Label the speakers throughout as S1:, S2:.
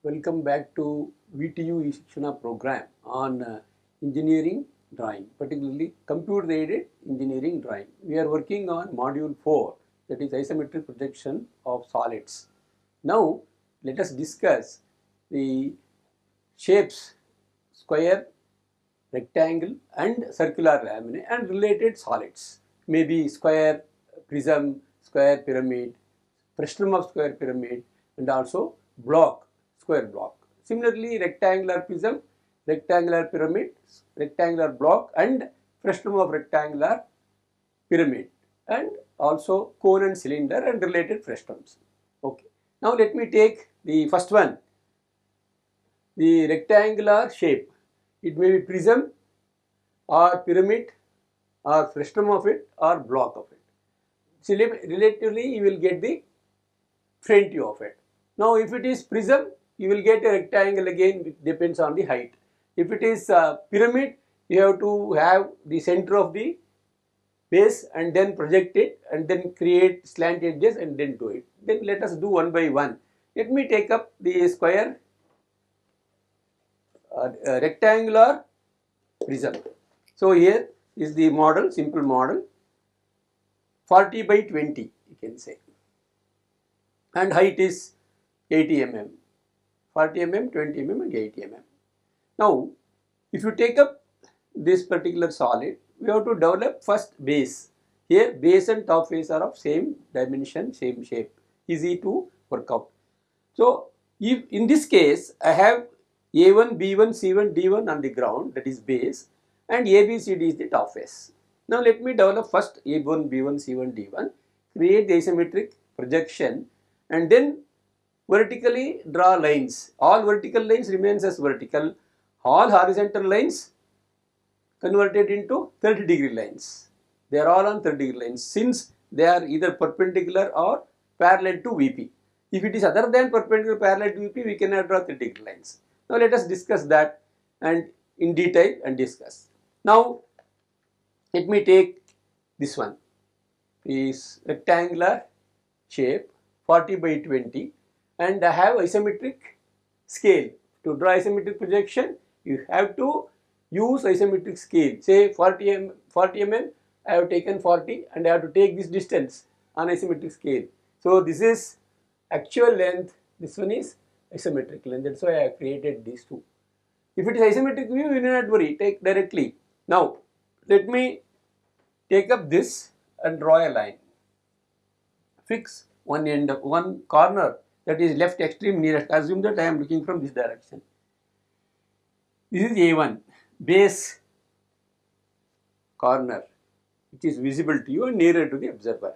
S1: Welcome back to VTU e-Shikshana program on engineering drawing, particularly computer aided engineering drawing. We are working on module 4, that is isometric projection of solids. Now let us discuss the shapes square, rectangle and circular laminae and related solids, maybe square, prism, square pyramid, frustum of square pyramid and also block, square block. Similarly, rectangular prism, rectangular pyramid, rectangular block and frustum of rectangular pyramid and also cone and cylinder and related frustums. Okay. Now let me take the first one, the rectangular shape. It may be prism or pyramid or frustum of it or block of it. So relatively you will get the front view of it. Now if it is prism, you will get a rectangle again, which depends on the height. If it is pyramid, you have to have the center of the base and then project it and then create slant edges and then do it. Then let us do one by one. Let me take up the square rectangular prism. So here is the model, simple model, 40 by 20 you can say, and height is 80 mm, 40 mm, 20 mm and 80 mm. Now if you take up this particular solid, we have to develop first base. Here base and top face are of same dimension, same shape, easy to work out. So if in this case I have A1, B1, C1, D1 on the ground, that is base, and ABCD is the top face. Now let me develop first A1, B1, C1, D1, create the isometric projection and then vertically draw lines. All vertical lines remains as vertical, all horizontal lines converted into 30-degree lines. They are all on 30-degree lines since they are either perpendicular or parallel to VP. If it is other than perpendicular parallel to VP, we cannot draw 30-degree lines. Now let us discuss that and in detail and discuss. Now let me take this one, is rectangular shape 40 by 20 and I have isometric scale. To draw isometric projection, you have to use isometric scale. Say 40 mm, I have taken 40 and I have to take this distance on isometric scale. So this is actual length, this one is isometric length, that's why I have created these two. If it is isometric view, you need not worry, take directly. Now let me take up this and draw a line. Fix one end of one corner, that is left extreme nearest. Assume that I am looking from this direction. This is A1, base corner, which is visible to you and nearer to the observer.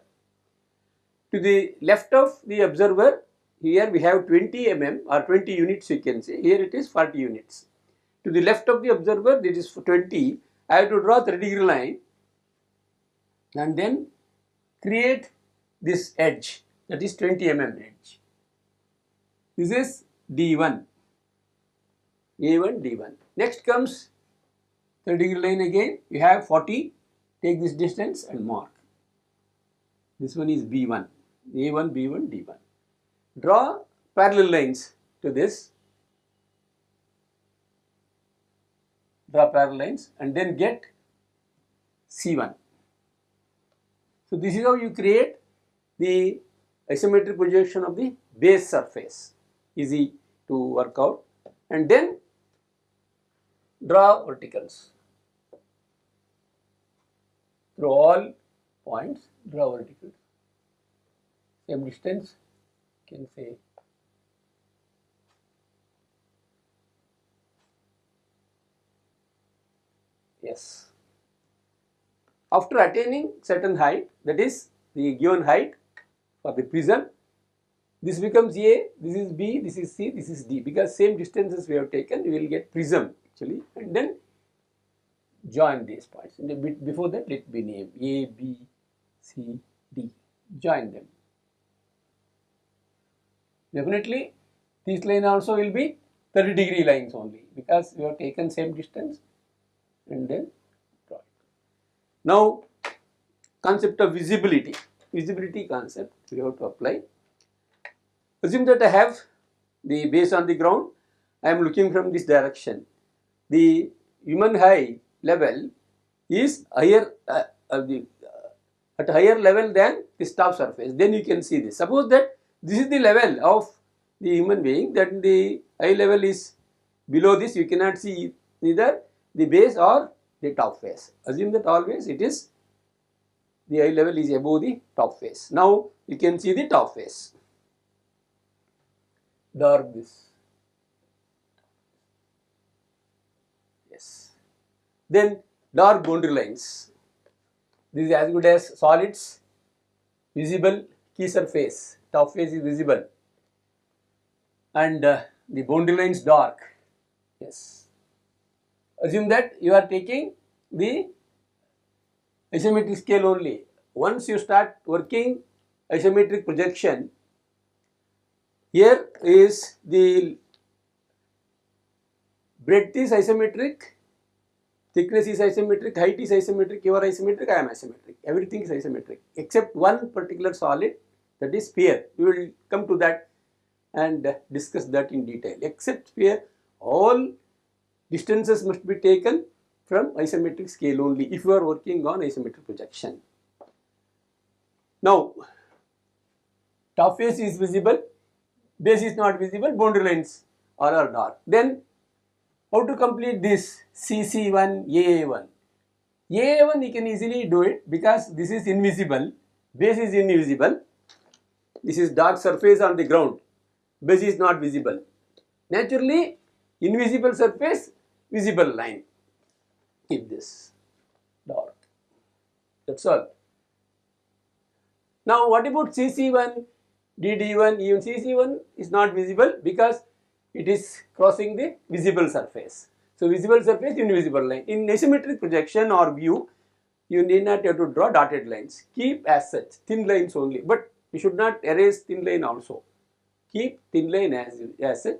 S1: To the left of the observer, here we have 20 mm or 20 units you can say, here it is 40 units. To the left of the observer, this is 20, I have to draw 30-degree line and then create this edge, that is 20 mm edge. This is D1, A1, D1. Next comes 30-degree line again, you have 40, take this distance and mark. This one is B1, A1, B1, D1. Draw parallel lines to this, draw parallel lines and then get C1. So this is how you create the isometric projection of the base surface, easy to work out, and then draw verticals through all points, draw verticals, same distance you can say. Yes. After attaining certain height, that is the given height for the prism, this becomes A, this is B, this is C, this is D, because same distances we have taken, we will get prism actually, and then join these points. And a bit before that, let me name A, B, C, D, join them. Definitely this line also will be 30-degree lines only, because we have taken same distance and then draw it. Now concept of visibility concept we have to apply. Assume that I have the base on the ground, I am looking from this direction. The human eye level is higher at higher level than the top surface. Then you can see this. Suppose that this is the level of the human being, that the eye level is below this, you cannot see neither the base or the top face. Assume that always it is the eye level is above the top face. Now you can see the top face. Dark this. Yes. Then dark boundary lines. This is as good as solids. Visible key surface. Top face is visible. And the boundary lines dark. Yes. Assume that you are taking the isometric scale only. Once you start working isometric projection, here is the breadth is isometric, thickness is isometric, height is isometric, you are isometric, I am isometric. Everything is isometric except one particular solid, that is sphere. We will come to that and discuss that in detail. Except sphere, all distances must be taken from isometric scale only if you are working on isometric projection. Now, top face is visible, base is not visible, boundary lines are dark. Then how to complete this CC1, AA1? AA1 you can easily do it because this is invisible, base is invisible, this is dark surface on the ground, base is not visible. Naturally, invisible surface, visible line. Keep this dark. That's all. Now, what about CC1, DD1? Even CC1 is not visible because it is crossing the visible surface. So, visible surface, invisible line. In asymmetric projection or view, you need not have to draw dotted lines. Keep as such, thin lines only. But you should not erase thin line also. Keep thin line as such.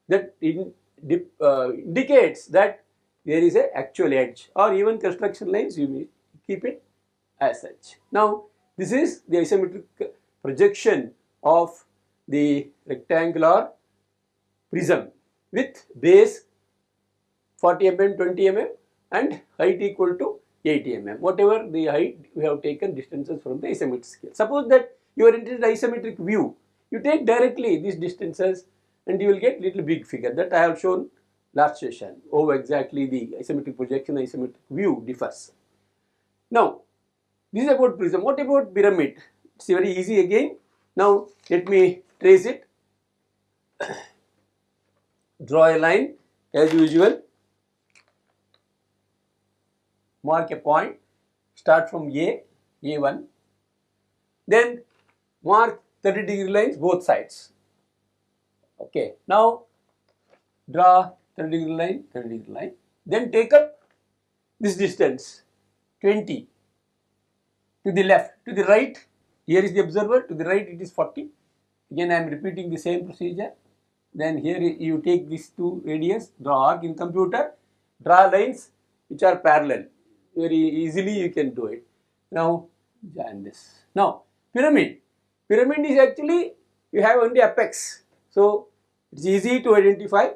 S1: That indicates that there is an actual edge, or even construction lines you may keep it as such. Now, this is the isometric projection of the rectangular prism with base 40 mm, 20 mm and height equal to 80 mm. Whatever the height, we have taken distances from the isometric scale. Suppose that you are interested in isometric view, you take directly these distances and you will get little big figure that I have shown last session. Oh, exactly the isometric projection, isometric view differs. Now, this is about prism. What about pyramid? It's very easy again. Now, let me trace it. Draw a line as usual. Mark a point. Start from A1. Then mark 30-degree lines both sides. Okay. Now, draw 30-degree line, 30-degree line. Then take up this distance 20 to the left, to the right. Here is the observer, to the right it is 40. Again I am repeating the same procedure. Then here you take these two radius, draw arc in computer, draw lines which are parallel. Very easily you can do it. Now join this. Now pyramid. Pyramid is actually, you have only apex. So it's easy to identify.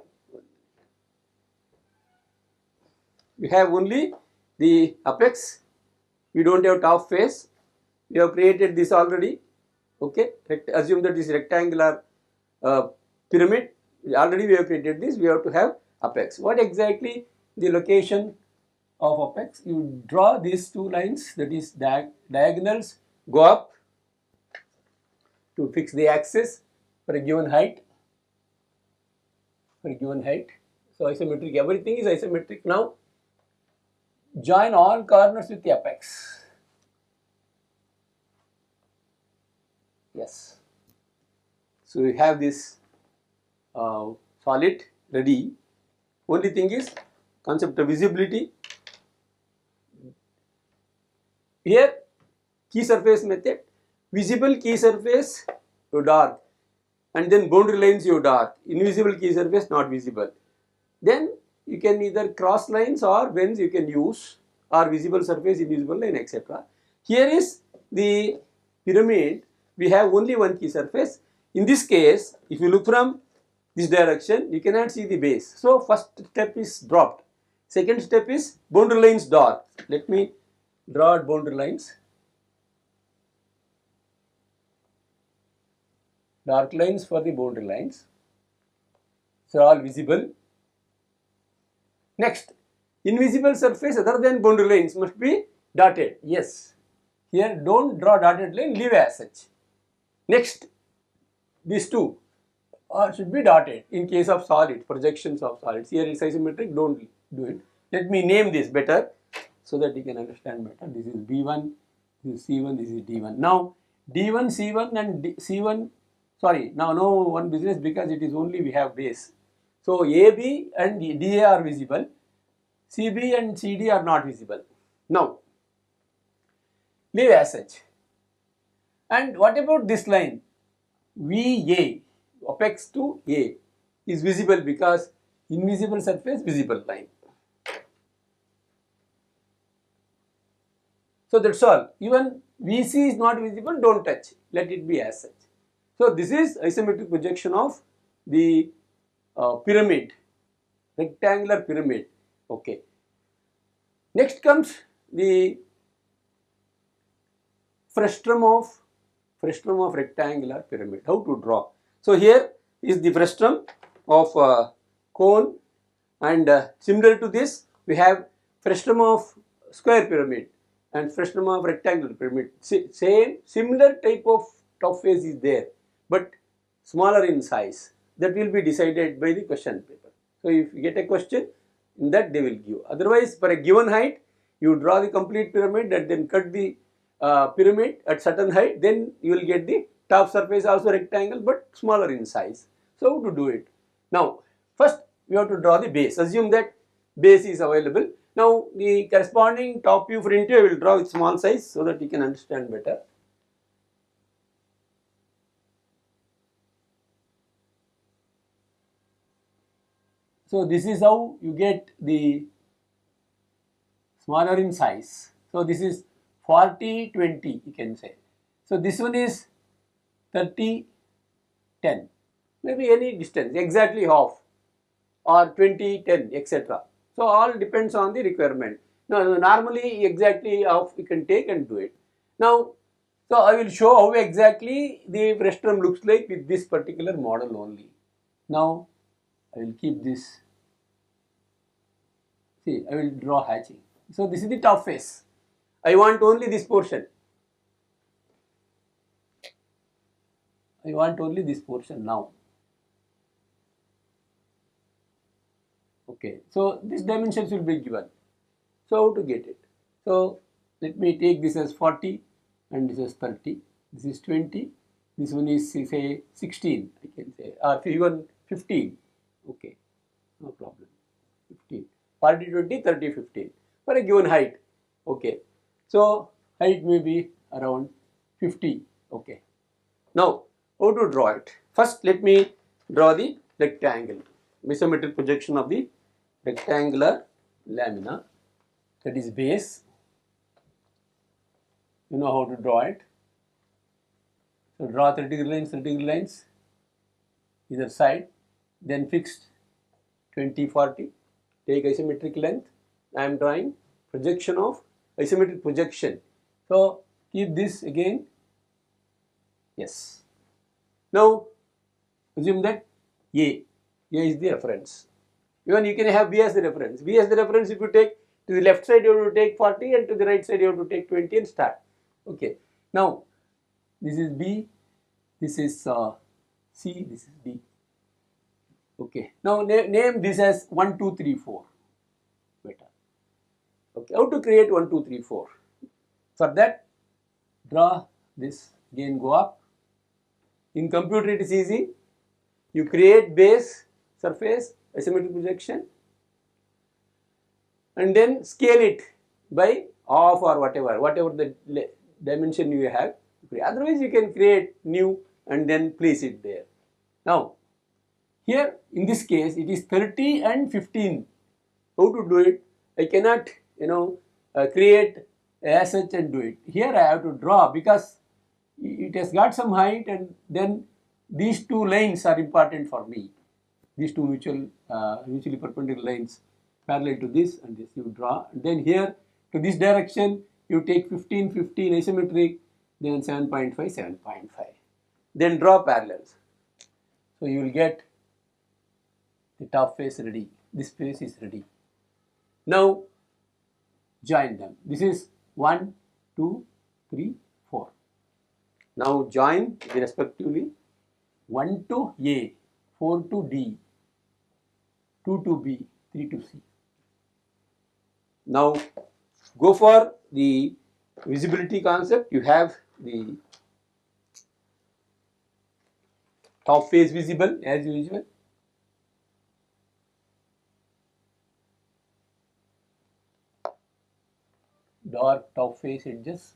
S1: We have only the apex. We don't have top face. We have created this already. Okay, assume that this rectangular pyramid. Already we have created this. We have to have apex. What exactly the location of apex? You draw these two lines, that is diagonals, go up to fix the axis for a given height. For a given height. So isometric, everything is isometric now. Join all corners with the apex. Yes. So we have this solid ready. Only thing is concept of visibility. Here key surface method, visible key surface you dark, and then boundary lines you dark, invisible key surface not visible. Then you can either cross lines or bends you can use, or visible surface, invisible line, etc. Here is the pyramid. We have only one key surface. In this case, if you look from this direction, you cannot see the base. So first step is dropped. Second step is boundary lines dark. Let me draw boundary lines. Dark lines for the boundary lines. So all visible. Next, invisible surface other than boundary lines must be dotted. Yes. Here don't draw dotted line, leave as such. Next, these two should be dotted in case of solid, projections of solids. Here it's isometric, don't do it. Let me name this better so that you can understand better. This is B1, this is C1, this is D1. Now, D1, C1 and C1, sorry, now no one business because it is only we have base. So, AB and DA are visible, CB and CD are not visible. Now, leave as such. And what about this line? VA, apex to A is visible because invisible surface, visible line. So that's all. Even VC is not visible, don't touch. Let it be as such. So this is isometric projection of the pyramid, rectangular pyramid. Okay. Next comes the frustum of rectangular pyramid. How to draw? So here is the frustum of cone, and similar to this we have frustum of square pyramid and frustum of rectangular pyramid. Same similar type of top face is there, but smaller in size. That will be decided by the question paper. So if you get a question, in that they will give. Otherwise, for a given height, you draw the complete pyramid and then cut the pyramid at certain height, then you will get the top surface also rectangle but smaller in size. So how to do it? Now first we have to draw the base. Assume that base is available. Now the corresponding top view, front view I will draw with small size so that you can understand better. So this is how you get the smaller in size. So this is 40, 20 you can say. So this one is 30, 10, maybe any distance, exactly half, or 20, 10, etc. So all depends on the requirement. Now normally exactly half you can take and do it. Now, so I will show how exactly the frustum looks like with this particular model only. Now I will keep this. See, I will draw hatching. So this is the top face. I want only this portion. I want only this portion now. Okay, so this dimensions will be given. So how to get it? So let me take this as 40 and this is 30. This is 20. This one is say 16. I can say, or even 15. Okay, no problem. 15. 40, 20, 30, 15 for a given height. Okay, so height may be around 50. Okay, now how to draw it? First let me draw the rectangle, isometric projection of the rectangular lamina, that is base. You know how to draw it. So draw 30 degree lines either side, then fixed 20, 40. Take isometric length. I am drawing projection of isometric projection. So keep this again. Yes. Now assume that A is the reference. Even you can have B as the reference. B as the reference, if you take to the left side you have to take 40 and to the right side you have to take 20 and start. Okay. Now this is B, this is C, this is D. Okay. Now name this as 1, 2, 3, 4. Better. Okay. How to create 1, 2, 3, 4? For that, draw this. Again go up. In computer it is easy. You create base, surface, isometric projection, and then scale it by half or whatever the dimension you have. Otherwise you can create new and then place it there. Now here in this case it is 30 and 15. How to do it? I cannot create as such and do it. Here I have to draw because it has got some height, and then these two lines are important for me. these two mutually perpendicular lines parallel to this and this you draw. And then here to this direction you take 15, 15 isometric, then 7.5, 7.5. Then draw parallels. So you will get the top face ready. This face is ready. Now join them. This is 1, 2, 3, 4. Now join respectively 1 to A, 4 to D, 2 to B, 3 to C. Now go for the visibility concept. You have the top face visible as usual. Dark top face edges.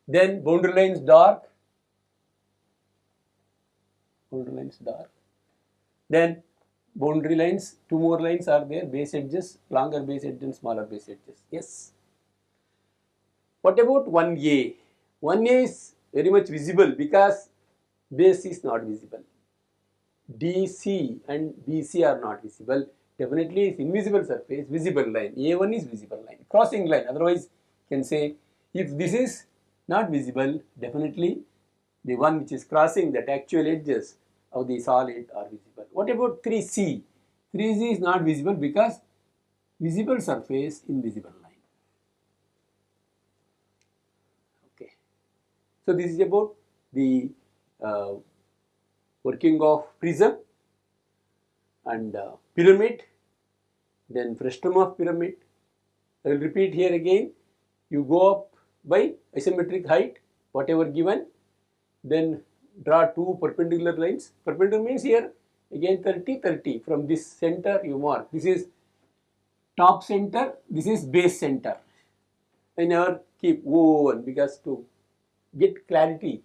S1: Then boundary lines dark. Boundary lines dark. Then boundary lines, two more lines are there, base edges, longer base edge and smaller base edges. Yes. What about 1A? 1A is very much visible because base is not visible. DC and BC are not visible. Definitely is invisible surface, visible line. A1 is visible line, crossing line. Otherwise, you can say if this is not visible, definitely the one which is crossing that actual edges of the solid are visible. What about 3C? 3C is not visible because visible surface, invisible line. Okay. So this is about the working of prism and pyramid, then frustum of pyramid. I will repeat here again. You go up by isometric height, whatever given, then draw two perpendicular lines. Perpendicular means here again 30, 30. From this center you mark. This is top center, this is base center. I never keep O1 because to get clarity,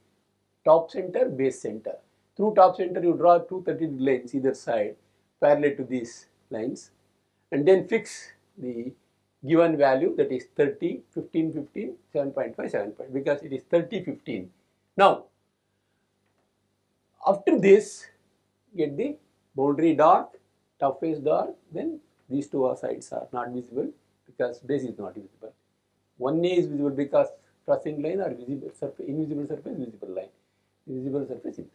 S1: top center, base center. Through top center you draw two 30 lines either side parallel to these lines and then fix the given value, that is 30, 15, 15, 7.5, 7.5 because it is 30, 15. Now, after this, get the boundary dark, top face dark, then these two sides are not visible because base is not visible. 1A is visible because crossing line or visible surface, invisible surface, visible line. Visible surface, invisible.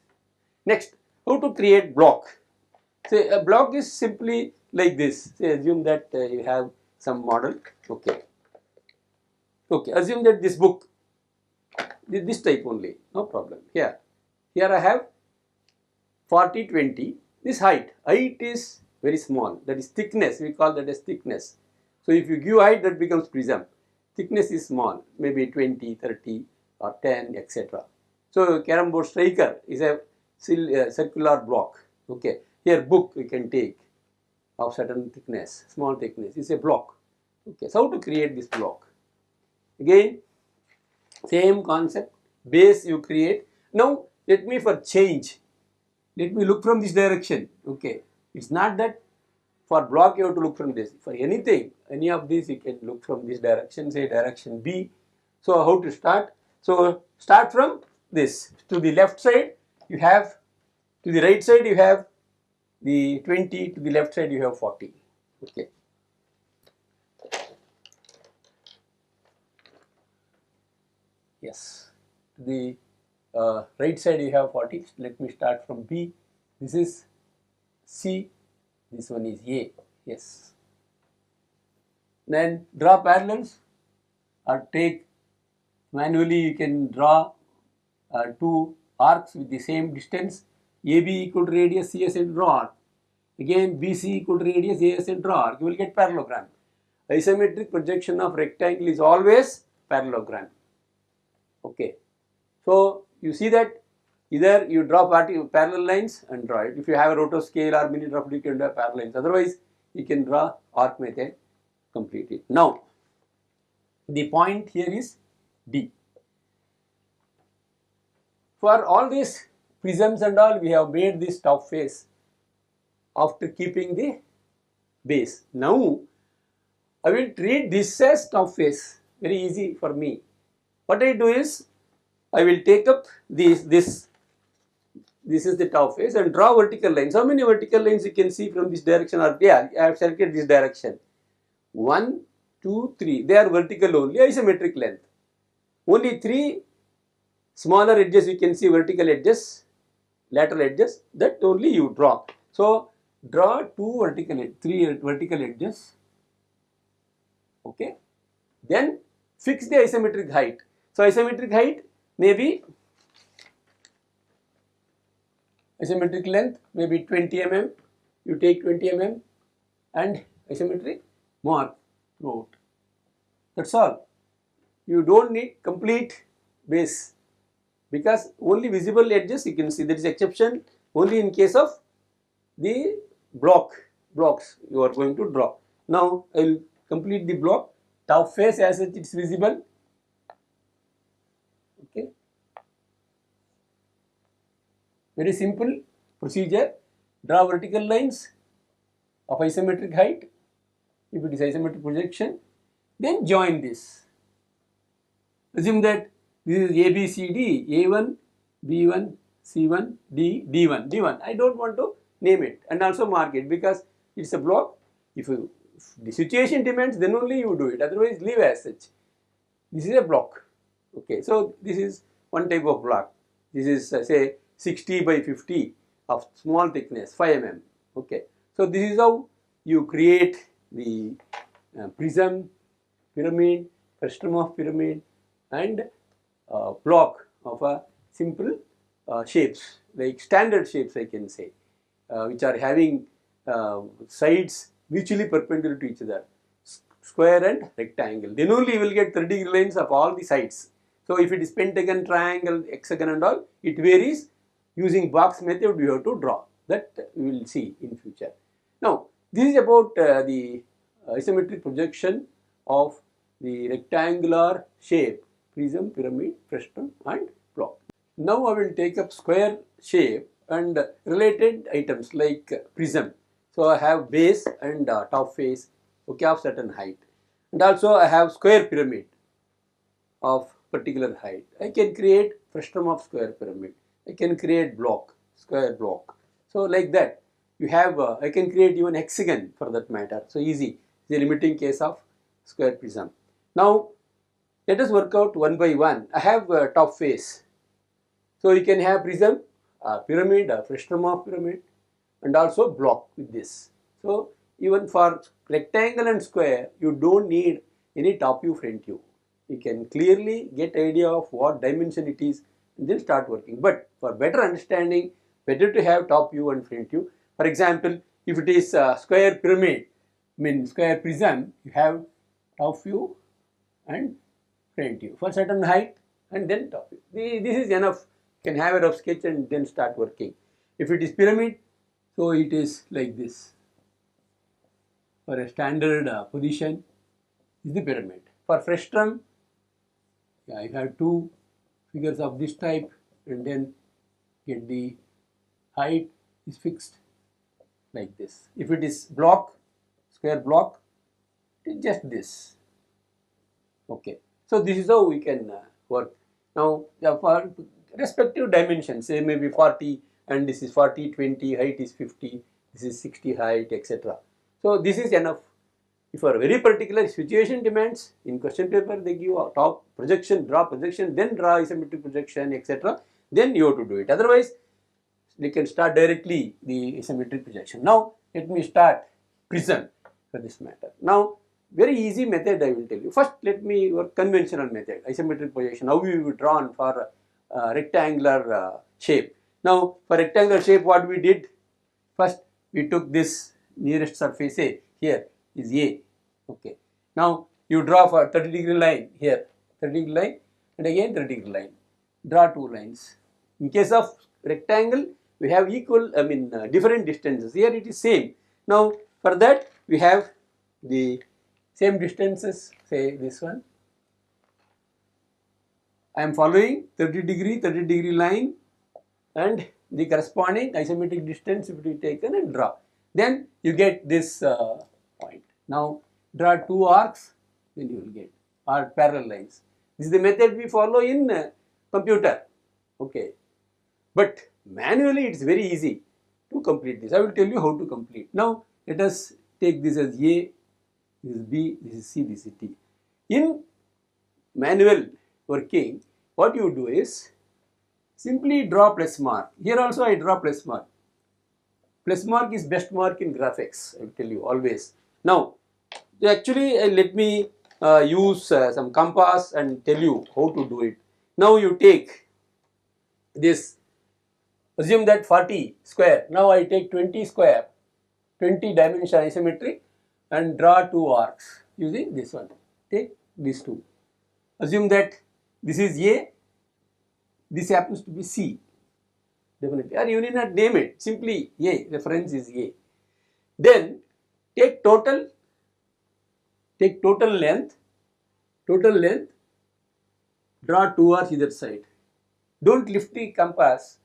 S1: Next, how to create block? Say a block is simply like this. Say assume that you have some model. Okay. Okay. Assume that this book, this type only, no problem. Here I have 40, 20. This height is very small. That is thickness. We call that as thickness. So if you give height, that becomes prism. Thickness is small, maybe 20, 30 or 10, etc. So carom board striker is a circular block. Okay. Here book we can take of certain thickness, small thickness, is a block. Okay, so how to create this block? Again, same concept, base you create. Now, let me for change, let me look from this direction. Okay, it's not that for block you have to look from this. For anything, any of these you can look from this direction, say direction B. So, how to start? So, start from this. To the left side, you have, to the right side, you have the 20, to the left side you have 40. Okay. Yes. To the right side you have 40. Let me start from B. This is C. This one is A. Yes. Then draw parallels or take manually you can draw two arcs with the same distance. AB equal to radius, CS and draw arc. Again BC equal to radius, AS and draw arc. You will get parallelogram. Isometric projection of rectangle is always parallelogram. Okay. So you see that either you draw parallel lines and draw it. If you have a rotor scale or mini drop, you can draw parallel lines. Otherwise, you can draw arc method, complete it. Now, the point here is D. For all these prisms and all, we have made this top face after keeping the base. Now, I will treat this as top face. Very easy for me. What I do is, I will take up this This is the top face, and draw vertical lines. How many vertical lines you can see from this direction are there? I have selected this direction. 1, 2, 3. They are vertical only, isometric length. Only 3 smaller edges you can see, vertical edges, lateral edges, that only you draw. So draw 3 vertical edges. Okay. Then fix the isometric height. So isometric height may be, isometric length may be 20 mm. You take 20 mm and isometric mark throughout. That's all. You don't need complete base, because only visible edges you can see. There is exception only in case of the blocks you are going to draw. Now I will complete the block. Top face as it is visible. Okay. Very simple procedure. Draw vertical lines of isometric height. If it is isometric projection, then join this. Assume that this is A, B, C, D, A1, B1, C1, D, D1, D1. I don't want to name it and also mark it, because it's a block. If the situation demands, then only you do it. Otherwise, leave as such. This is a block. Okay, so this is one type of block. This is say 60 by 50 of small thickness, 5 mm. Okay, so this is how you create the prism, pyramid, frustum of pyramid, and block of a simple shapes, like standard shapes I can say, which are having sides mutually perpendicular to each other, square and rectangle. Then only you will get 30-degree lines of all the sides. So if it is pentagon, triangle, hexagon and all, it varies. Using box method you have to draw. That we will see in future. Now this is about the isometric projection of the rectangular shape, prism, pyramid, frustum and block. Now I will take up square shape and related items like prism. So I have base and top face, okay, of certain height, and also I have square pyramid of particular height. I can create frustum of square pyramid. I can create block, square block. So like that you have, I can create even hexagon for that matter. So easy, the limiting case of square prism. Now let us work out one by one. I have top face. So you can have prism, pyramid, frustum of pyramid, and also block with this. So even for rectangle and square, you don't need any top view, front view. You can clearly get idea of what dimension it is and then start working. But for better understanding, better to have top view and front view. For example, if it is square pyramid, square prism, you have top view and front view for certain height and then top view. This is enough. You can have a rough sketch and then start working. If it is pyramid, so it is like this. For a standard position is the pyramid. For frustum, I have two figures of this type and then get the height is fixed like this. If it is block, square block, it is just this. Okay, so this is how we can work. Now for respective dimensions, say maybe 40 and this is 40, 20, height is 50, this is 60 height, etc. So this is enough. If for a very particular situation demands, in question paper they give a top projection, draw projection, then draw isometric projection, etc. Then you have to do it. Otherwise, they can start directly the isometric projection. Now let me start prism for this matter. Now very easy method I will tell you. First let me work conventional method, isometric projection, how we will draw for rectangular shape. Now for rectangular shape what we did, first we took this nearest surface A, here is A. Okay. Now you draw for 30-degree line here, 30-degree line and again 30-degree line. Draw two lines. In case of rectangle, we have equal, different distances. Here it is same. Now for that we have the same distances, say this one. I am following 30-degree line and the corresponding isometric distance will be taken and draw. Then you get this point. Now draw two arcs, then you will get parallel lines. This is the method we follow in computer. Okay, but Manually it is very easy to complete this. I will tell you how to complete. Now let us take this as A, this is B, this is C, this is D. In manual working, what you do is simply draw plus mark. Here also I draw plus mark. Plus mark is best mark in graphics, I will tell you always. Now actually let me use some compass and tell you how to do it. Now you take this, assume that 40 square. Now I take 20 square, 20 dimension isometry and draw two arcs using this one. Take these two. Assume that this is A, this happens to be C. Definitely, or you need not name it, simply A, reference is A. Then take total length, draw two arcs either side. Don't lift the compass,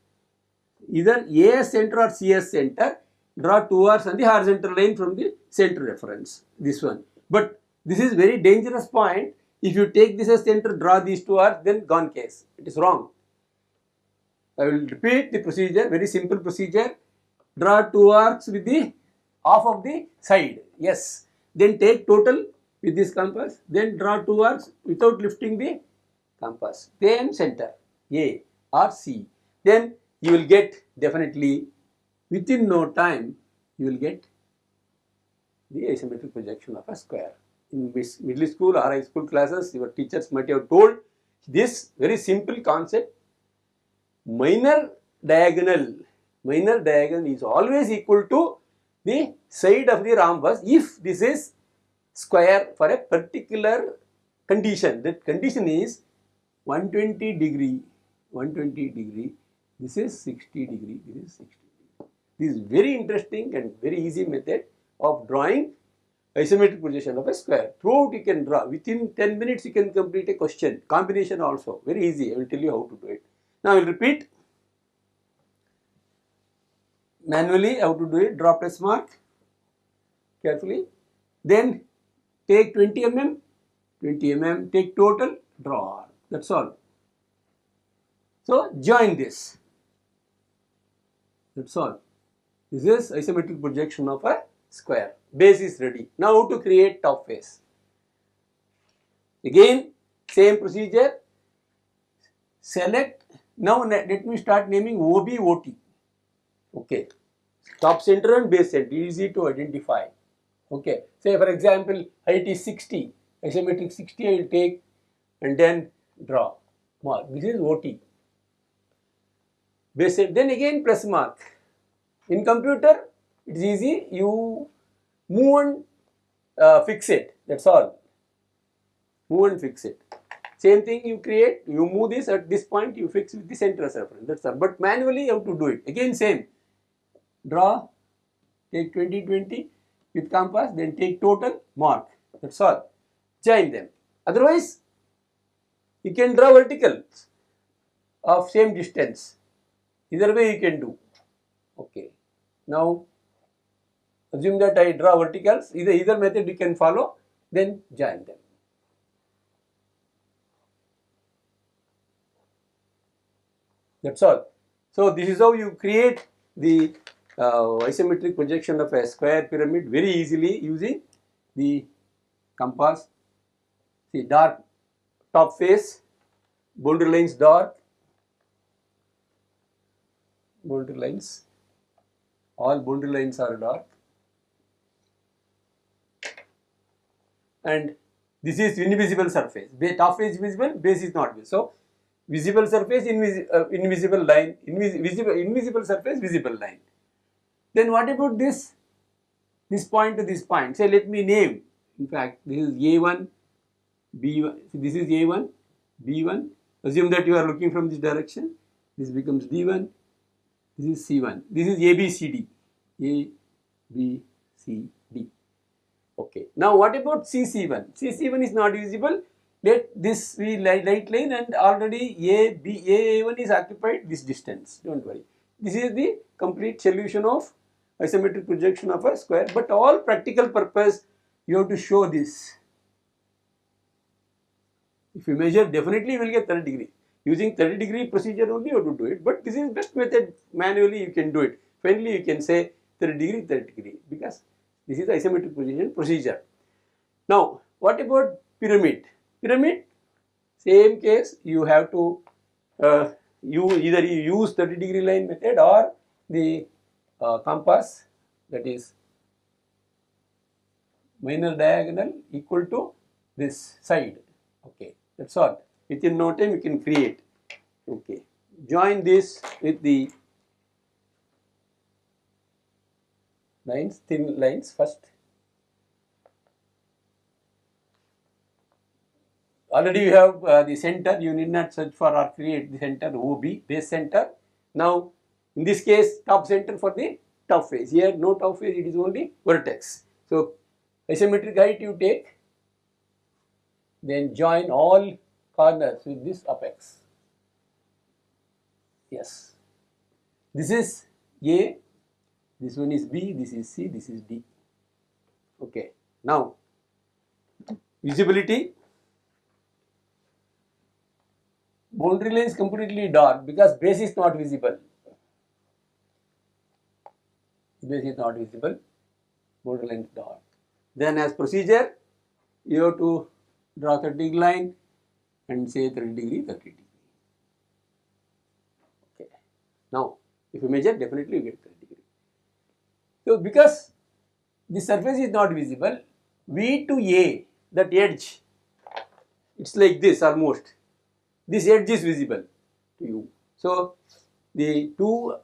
S1: either A as center or C as center, draw two arcs on the horizontal line from the center reference, this one. But this is very dangerous point. If you take this as center, draw these two arcs, then gone case, it is wrong. I will repeat the procedure, very simple procedure. Draw two arcs with the half of the side, yes. Then take total with this compass, then draw two arcs without lifting the compass. Then center, A or C. Then you will get definitely, within no time, you will get the isometric projection of a square. In middle school or high school classes, your teachers might have told this very simple concept. Minor diagonal is always equal to the side of the rhombus if this is square for a particular condition. That condition is 120 degree, this is 60 degree, this is 60 degree. This is very interesting and very easy method of drawing isometric projection of a square. Throughout you can draw. Within 10 minutes you can complete a question. Combination also. Very easy. I will tell you how to do it. Now I will repeat. Manually how to do it. Draw plus mark carefully. Then take 20 mm, take total, draw. That's all. So join this. That's all. This is isometric projection of a square. Base is ready. Now how to create top face. Again same procedure. Select. Now let me start naming OB, OT. Okay. Top center and base center. Easy to identify. Okay. Say for example height is 60. Isometric 60 I will take and then draw. Mark. This is OT. Base center. Then again plus mark. In computer it is easy. You move and fix it. That's all. Move and fix it. Same thing you create. You move this at this point. You fix with the center as reference. That's all. But manually you have to do it. Again same. Draw. Take 20 with compass. Then take total. Mark. That's all. Join them. Otherwise you can draw verticals of same distance. Either way you can do. Okay. Now assume that I draw verticals. Either method you can follow. Then join them. That's all. So this is how you create the isometric projection of a square pyramid very easily using the compass. See, dark top face, boundary lines dark, boundary lines, all boundary lines are dark, and this is invisible surface. Top face is visible, base is not visible. So visible surface, invisible line, invisible surface, visible line. Then what about this point to this point? Say let me name. In fact, this is A1, B1. This is A1, B1. Assume that you are looking from this direction. This becomes D1. This is C1. This is ABCD. A, B, C, D. Okay. Now what about CC1? CC1 is not visible. Let this be light line and already A1 is occupied this distance. Don't worry. This is the complete solution of isometric projection of a square. But all practical purpose you have to show this. If you measure, definitely you will get 30 degree. Using 30-degree procedure only you have to do it, but this is best method. Manually you can do it. Finally you can say 30 degree because this is isometric position procedure. Now what about pyramid? Pyramid, same case, you have to you use 30-degree line method or the compass, that is minor diagonal equal to this side. Okay, that's all. Within no time you can create. Okay, join this with the lines, thin lines first. Already you have the center, you need not search for or create the center OB, base center. Now in this case top center for the top face. Here no top face, it is only vertex. So isometric height you take, then join all corners with this apex. Yes, this is A, this one is B, this is C, this is D. Okay, now visibility. Boundary line is completely dark because base is not visible. Base is not visible, boundary line is dark. Then as procedure, you have to draw 30 line and say 30 degree, 30 degree. Okay. Now, if you measure, definitely you get 30 degree. So, because the surface is not visible, V to A, that edge, it's like this almost. This edge is visible to you. So, the two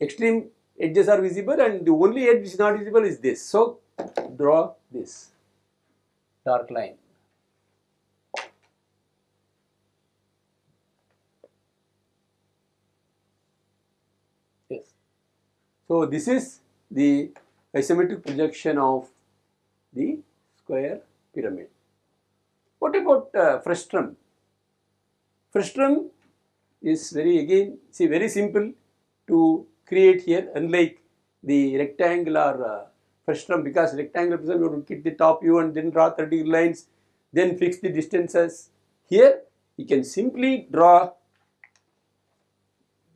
S1: extreme edges are visible and the only edge which is not visible is this. So, draw this dark line. Yes. So, this is the isometric projection of the square pyramid. What about frustrum? Frustrum is very simple to create here, unlike the rectangular frustrum, because rectangular prism you have to keep the top view and then draw 30 lines, then fix the distances. Here you can simply draw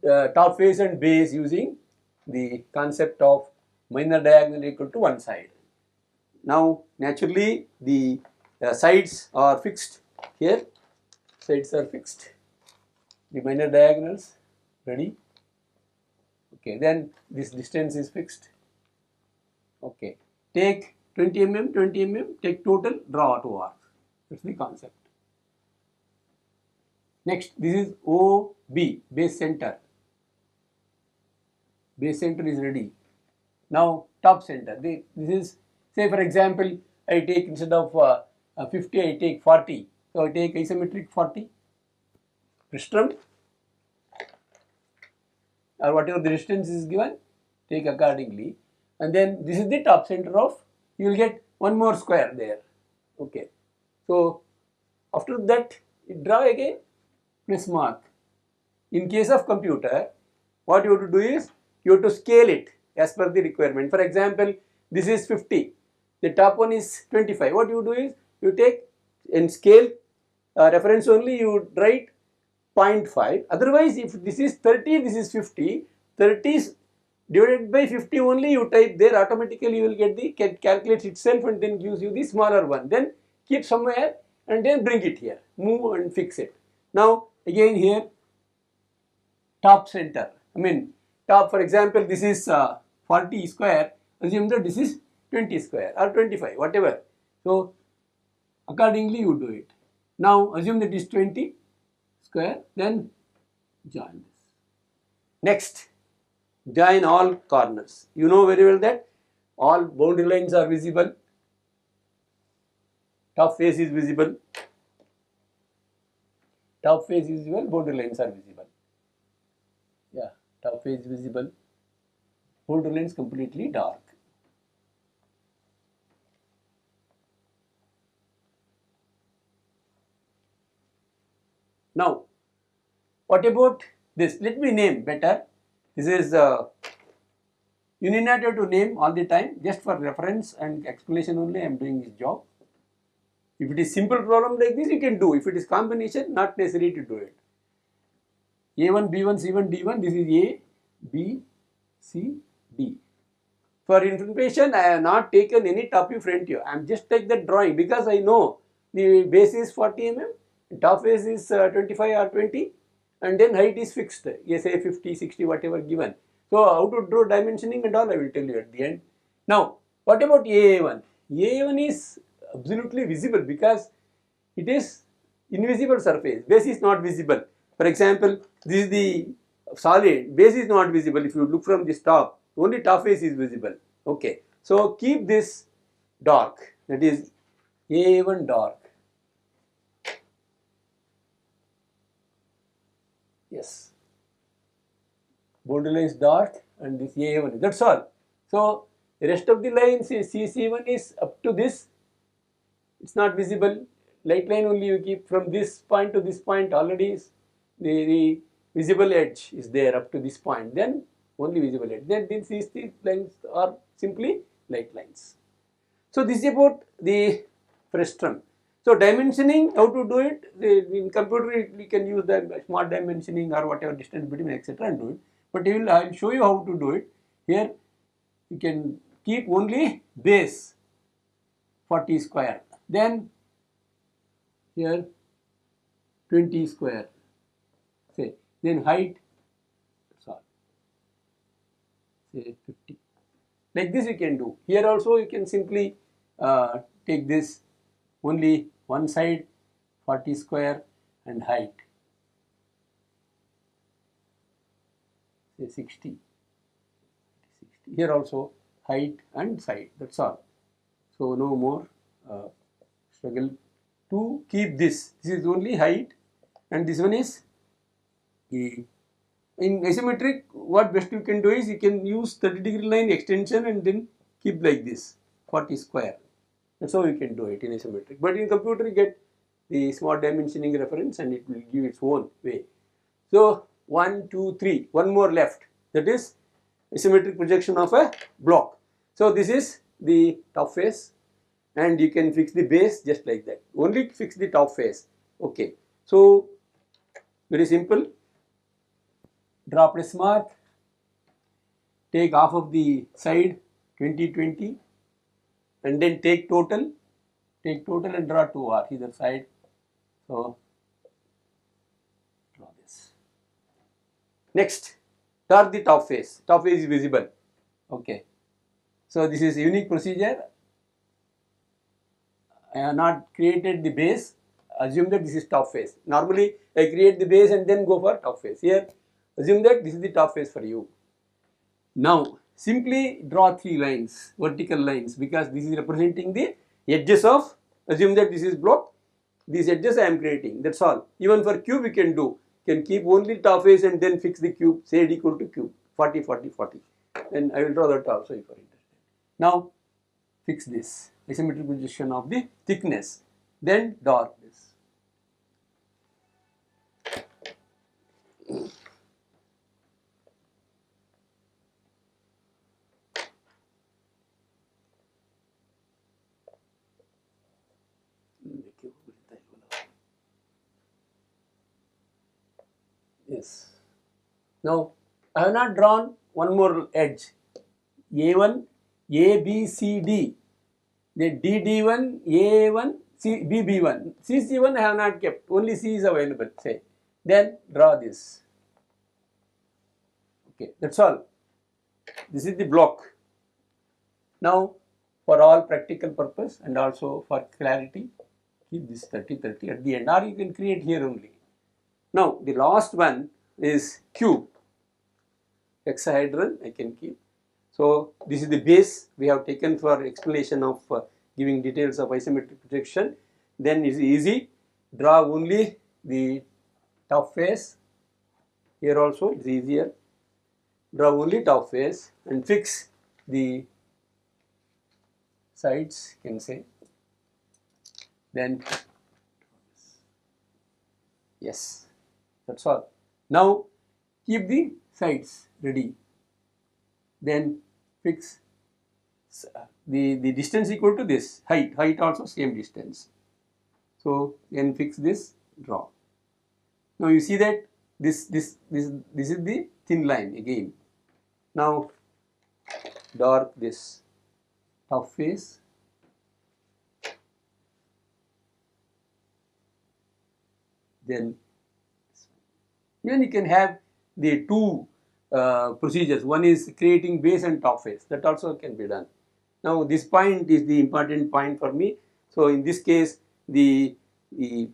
S1: top face and base using the concept of minor diagonal equal to one side. Now naturally the sides are fixed here, sides are fixed, the minor diagonals ready. Okay, then this distance is fixed. Okay, take 20 mm, 20 mm, take total, draw two arcs. That's the concept. Next, this is OB, base center. Base center is ready. Now, top center. This is, say for example, I take instead of 50, I take 40. So, I take isometric 40. Frustrum, or whatever the distance is given, take accordingly. And then this is the top center of, you will get one more square there. Okay. So, after that, you draw again, press mark. In case of computer, what you have to do is, you have to scale it as per the requirement. For example, this is 50, the top one is 25. What you do is, you take in scale reference only, you write 0.5. Otherwise, if this is 30, this is 50, 30 is divided by 50 only, you type there, automatically you will get the, calculates itself and then gives you the smaller one. Then keep somewhere and then bring it here, move and fix it. Now again here, top center, top, for example, this is 40 square, assume that this is 20 square or 25, whatever. So accordingly you do it. Now assume that it is 20 square, then join this. Next, join all corners. You know very well that all boundary lines are visible, top face is visible, top face is visible, boundary lines are visible. Yeah, top face is visible, boundary lines completely dark. Now, what about this? Let me name better. This is you need not have to name all the time, just for reference and explanation only I am doing this job. If it is simple problem like this, you can do. If it is combination, not necessary to do it. A1, B1, C1, D1, this is A, B, C, D. For information, I have not taken any top view, front view. I am just take the drawing because I know the base is 40 mm, top face is 25 or 20, and then height is fixed. Yes, say 50, 60, whatever given. So how to draw dimensioning and all I will tell you at the end. Now, what about AA1? AA1 is absolutely visible because it is invisible surface. Base is not visible. For example, this is the solid. Base is not visible. If you look from this top, only top face is visible. Okay. So keep this dark. That is AA1 dark. Yes. Borderline is dark and this AA1. That's all. So the rest of the lines is CC1 is up to this. It's not visible. Light line only you keep from this point to this point, already is the visible edge is there up to this point, then only visible edge. Then these lines are simply light lines. So this is about the frustum. So dimensioning, how to do it? In computer we can use the smart dimensioning or whatever distance between etc. and do it. But I will show you how to do it. Here you can keep only base 40 square. Then here 20 square, say, then height, that's all, say 50. Like this you can do. Here also you can simply take this only one side 40 square and height, say 60. Here also height and side, that's all. So no more struggle to keep this. This is only height and this one is in isometric. What best you can do is you can use 30-degree line extension and then keep like this 40 square. That's how you can do it in isometric. But in computer you get the smart dimensioning reference and it will give its own way. So 1, 2, 3, one more left, that is isometric projection of a block. So this is the top face. And you can fix the base just like that. Only fix the top face. Okay. So very simple. Draw press mark. Take half of the side 20, 20, and then take total. Take total and draw 2R either side. So draw this. Next, dark the top face. Top face is visible. Okay. So this is unique procedure. I have not created the base. Assume that this is top face. Normally I create the base and then go for top face. Here assume that this is the top face for you. Now simply draw 3 lines, vertical lines, because this is representing the edges of, assume that this is block, these edges I am creating, that's all. Even for cube we can do, can keep only top face and then fix the cube, say it equal to cube, 40, 40, 40. And I will draw that also if you are interested. Now fix this isometric projection of the thickness, then dark this. Yes. Now I have not drawn one more edge. A1, A, B, C, D. Then DD1, A1, BB1. CC1 I have not kept, only C is available, say. Then draw this. Okay, that's all. This is the block. Now, for all practical purpose and also for clarity, keep this 30, 30 at the end, or you can create here only. Now, the last one is cube. Hexahedron I can keep. So this is the base we have taken for explanation of giving details of isometric projection. Then it is easy. Draw only the top face. Here also it is easier. Draw only top face and fix the sides, you can say. Then yes, that's all. Now keep the sides ready. Then fix the distance equal to this, height also same distance. So then fix this, draw. Now you see that this is the thin line again. Now dark this top face, then even you can have the two procedures. One is creating base and top face, that also can be done. Now this point is the important point for me. So in this case, the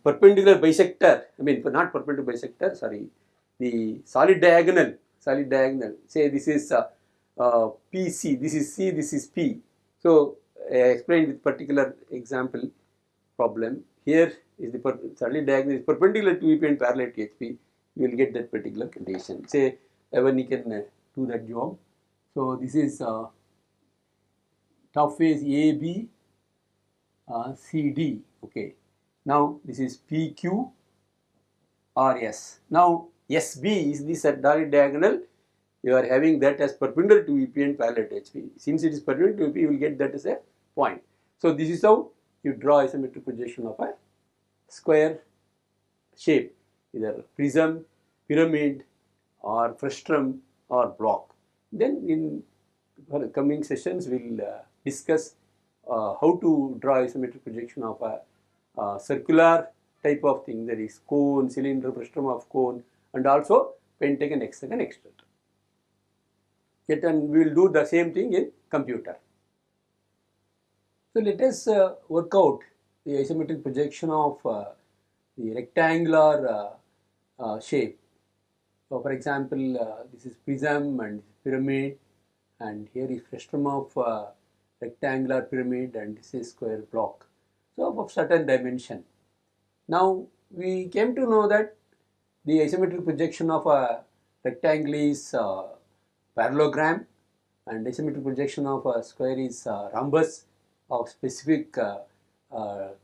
S1: perpendicular bisector, I mean not perpendicular bisector, sorry, the solid diagonal, say this is PC, this is C, this is P. So I explained with particular example problem. Here is the solid diagonal is perpendicular to EP and parallel to HP. You will get that particular condition. Say even you can do that job. So this is top face AB, CD. Okay. Now this is PQ or S. Now SB is the solid diagonal. You are having that as perpendicular to EP and parallel to HP. Since it is perpendicular to EP, you will get that as a point. So this is how you draw isometric projection of a square shape, either prism, pyramid, or frustrum, or block. Then in the coming sessions, we will discuss how to draw isometric projection of a circular type of thing, that is cone, cylinder, frustrum of cone, and also pentagon, hexagon, etc. And we will do the same thing in computer. So let us work out the isometric projection of the rectangular shape. So for example, this is prism and pyramid, and here is frustrum of rectangular pyramid, and this is square block. So of certain dimension. Now we came to know that the isometric projection of a rectangle is parallelogram, and isometric projection of a square is rhombus of specific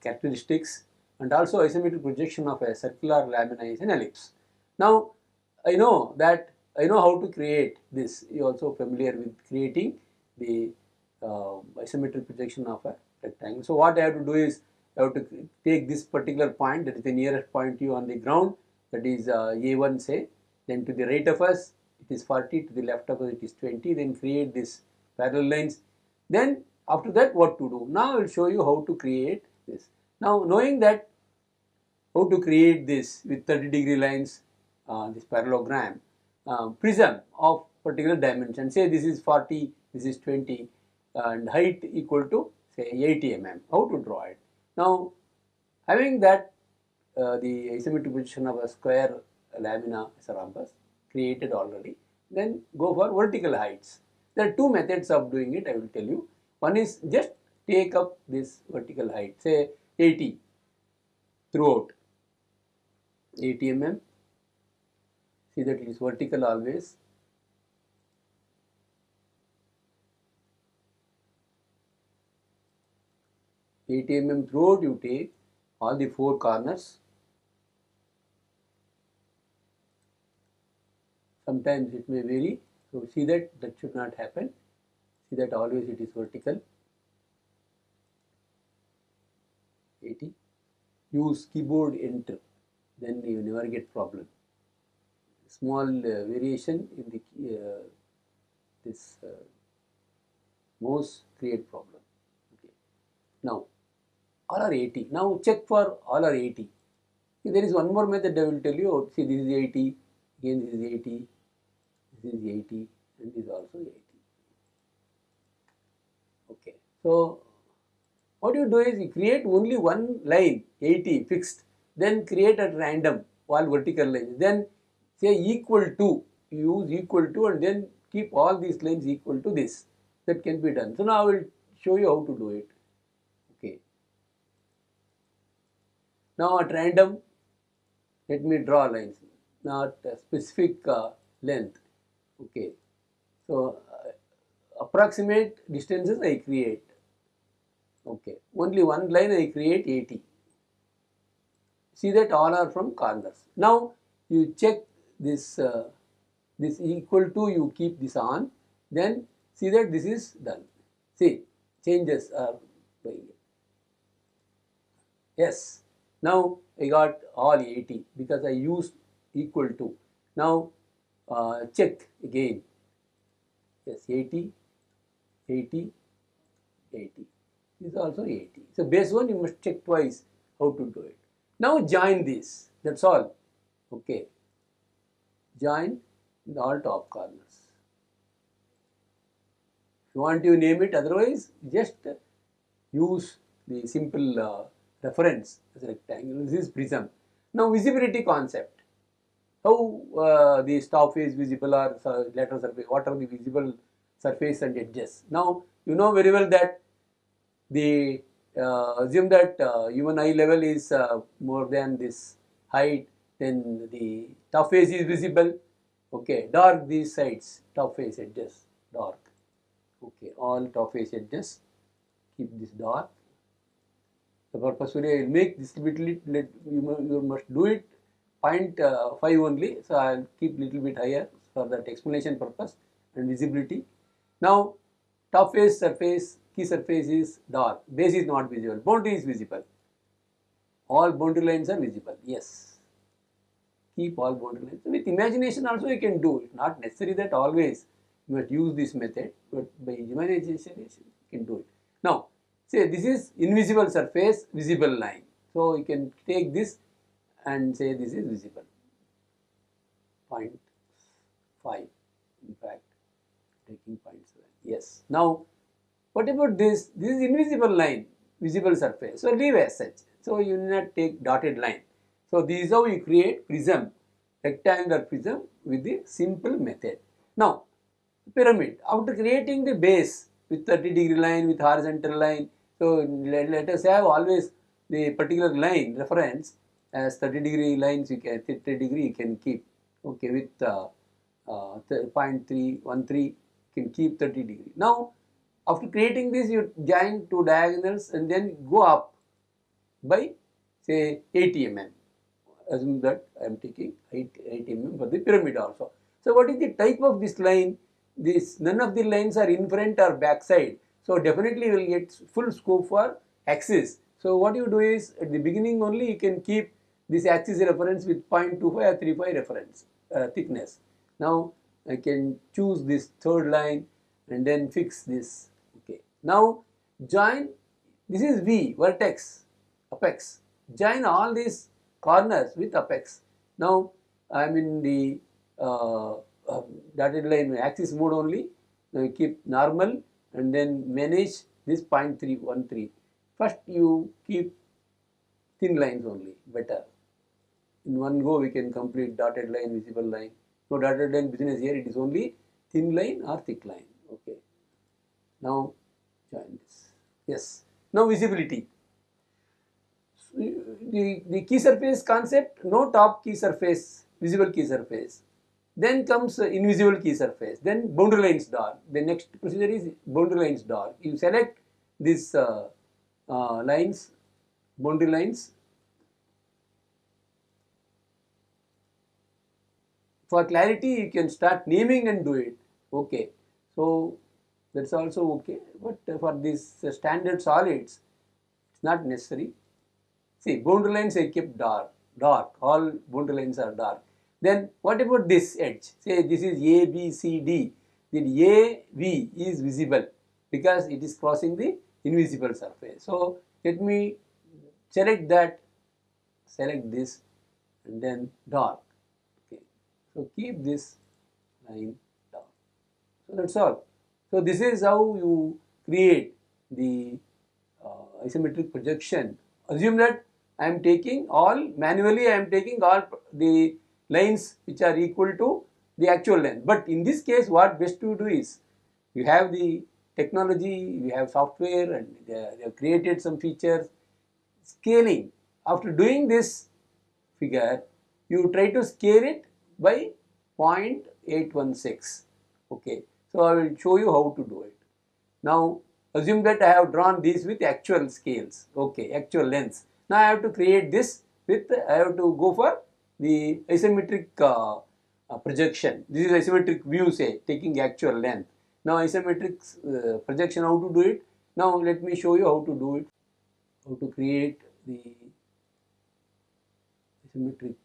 S1: characteristics, and also isometric projection of a circular lamina is an ellipse. Now I know how to create this. You are also familiar with creating the isometric projection of a rectangle. So what I have to do is I have to take this particular point, that is the nearest point to you on the ground, that is A1 say, then to the right of us it is 40, to the left of us it is 20, then create this parallel lines. Then after that what to do? Now I will show you how to create this. Now knowing that how to create this with 30-degree lines, this parallelogram, prism of particular dimension, say this is 40, this is 20, and height equal to say 80 mm. How to draw it? Now having that the isometric projection of a square lamina as a rhombus created already, then go for vertical heights. There are two methods of doing it, I will tell you. One is just take up this vertical height, say 80 throughout, 80 mm. See that it is vertical always. Mm throughout you take all the four corners. Sometimes it may vary, so see that should not happen. See that always it is vertical. 80. Use keyboard enter, then you never get problem. Small variation in the this mouse create problem. Okay. Now all are 80. Now check for all are 80. See, there is one more method I will tell you. See, this is 80, again this is 80, this is 80, and this is also 80. Okay. So what you do is you create only one line 80 fixed, then create at random all vertical lines, then say equal to, use equal to, and then keep all these lines equal to this. That can be done. So now I will show you how to do it. Okay. Now at random, let me draw lines, not a specific length. Okay. So approximate distances I create. Okay. Only one line I create 80. See that all are from corners. Now you check this this equal to, you keep this on, then see that this is done. See, changes are going. Yes, now I got all 80 because I used equal to. Now check again. Yes, 80, 80, 80. This is also 80. So base 1 you must check twice how to do it. Now join this. That's all. Okay. Join in all top corners. If you want, you name it, otherwise just use the simple reference as a rectangle. This is prism. Now visibility concept. How the top face visible or lateral surface, what are the visible surface and edges. Now you know very well that the assume that human eye level is more than this height, then the top face is visible. Okay, dark these sides, top face edges, dark. Okay, all top face edges, keep this dark. The purposefully I will make this bit, you must do it 0.5 only, so I will keep little bit higher for that explanation purpose and visibility. Now top face surface, key surface is dark, base is not visible, boundary is visible, all boundary lines are visible. Yes, keep all boundary lines. With imagination also you can do it, not necessary that always you must use this method, but by imagination you can do it. Now say this is invisible surface, visible line, so you can take this and say this is visible, 0.5, in fact taking 0.7. Yes. Now what about this? This is invisible line, visible surface, so leave as such. So you need not take dotted line. So this is how you create prism, rectangular prism with the simple method. Now pyramid, after creating the base with 30-degree line, with horizontal line, so let us have always the particular line reference as 30-degree lines, you can 30-degree you can keep, okay, with 0.313 you can keep 30-degree. Now after creating this, you join two diagonals and then go up by say 80 mm. Assume that I am taking 8 mm for the pyramid also. So what is the type of this line? This none of the lines are in front or back side. So definitely you will get full scope for axis. So what you do is at the beginning only you can keep this axis reference with 0.25 or 35 reference thickness. Now I can choose this third line and then fix this. Okay. Now join, this is V, vertex, apex. Join all these corners with apex. Now I am in the dotted line axis mode only. Now you keep normal and then manage this 0.313. First you keep thin lines only, better. In one go we can complete dotted line, visible line. No dotted line business here, it is only thin line or thick line. Okay. Now join this. Yes. Now visibility. The key surface concept, no top key surface, visible key surface. Then comes invisible key surface. Then boundary lines dark. The next procedure is boundary lines dark. You select these lines, boundary lines. For clarity, you can start naming and do it. Okay. So that's also okay. But for these standard solids, it's not necessary. See, boundary lines I kept dark. All boundary lines are dark. Then what about this edge? Say this is A, B, C, D. Then A, V is visible because it is crossing the invisible surface. So let me select that, select this and then dark. Okay. So keep this line dark. So that's all. So this is how you create the isometric projection. Assume that I am taking all, manually I am taking all the lines which are equal to the actual length. But in this case what best to do is, you have the technology, we have software and they have created some features, scaling. After doing this figure, you try to scale it by 0.816. Okay, so I will show you how to do it. Now assume that I have drawn these with actual scales, okay, actual lengths. Now I have to create this with, I have to go for the isometric projection. This is isometric view, say, taking actual length. Now isometric projection, how to do it? Now let me show you how to do it, how to create the isometric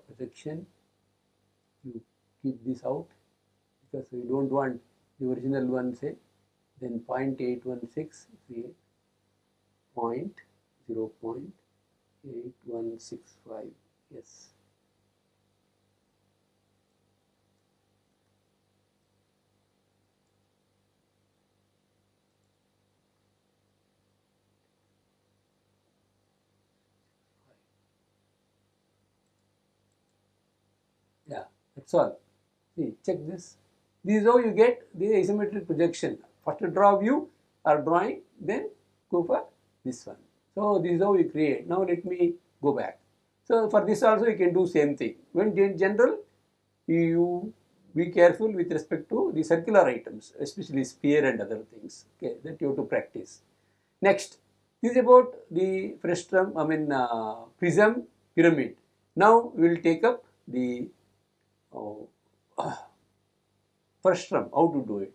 S1: projection. you keep this out because we don't want the original one, say, then 0.816 create 0.8165, yes. Yeah, that's all. See, check this. This is how you get the isometric projection. First draw view or drawing, then go for this one. So this is how you create. Now let me go back. So for this also you can do same thing. When in general, you be careful with respect to the circular items, especially sphere and other things. Okay, that you have to practice. Next, this is about the frustum, prism pyramid. Now we will take up the uh, frustum, how to do it.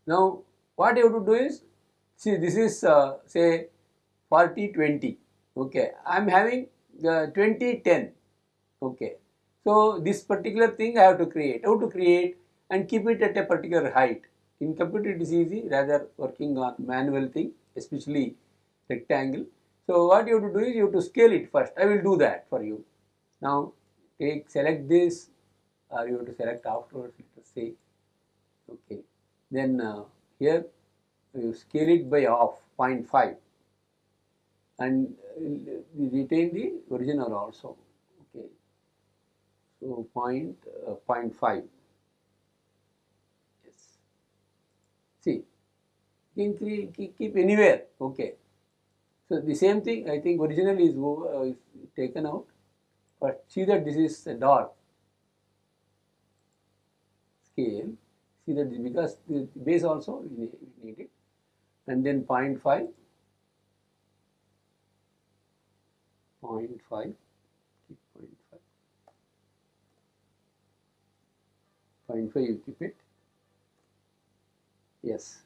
S1: Now what you have to do is, see, this is say 40-20, okay, I am having 20-10, okay. So this particular thing I have to create, how to create and keep it at a particular height. In computer it is easy, rather working on manual thing, especially rectangle. So what you have to do is you have to scale it first. I will do that for you. Now select this, or you have to select afterwards, let us say, okay. Then here you scale it by half, 0.5, and retain the original also, okay. So 0.5, yes. See, you can keep anywhere, okay. So the same thing, I think original is is taken out, but see that this is a dark scale. See that because the base also we need it, and then 0.5, 0.5, keep 0.5, 0.5 you keep it, yes.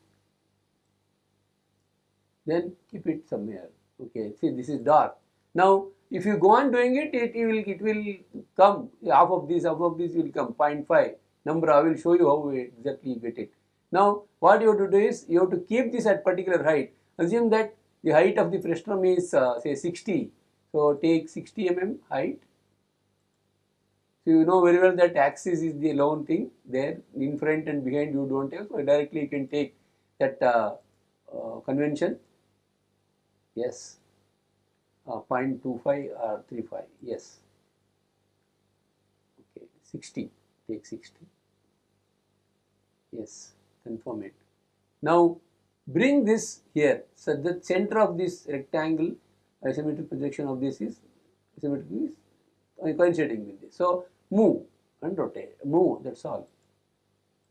S1: Then keep it somewhere, okay. See, this is dark. Now if you go on doing it, it will come, half of this will come 0.5 number. I will show you how exactly you get it. Now what you have to do is you have to keep this at particular height. Assume that the height of the frustum is say 60, so take 60 mm height. So you know very well that axis is the lone thing there, in front and behind you don't have, so directly you can take that convention, yes, 0.25 or 35, yes, okay, 60, take 60, yes, confirm it. Now bring this here, so the center of this rectangle, isometric projection of this is isometric is coinciding with this. So move and rotate, move, that's all.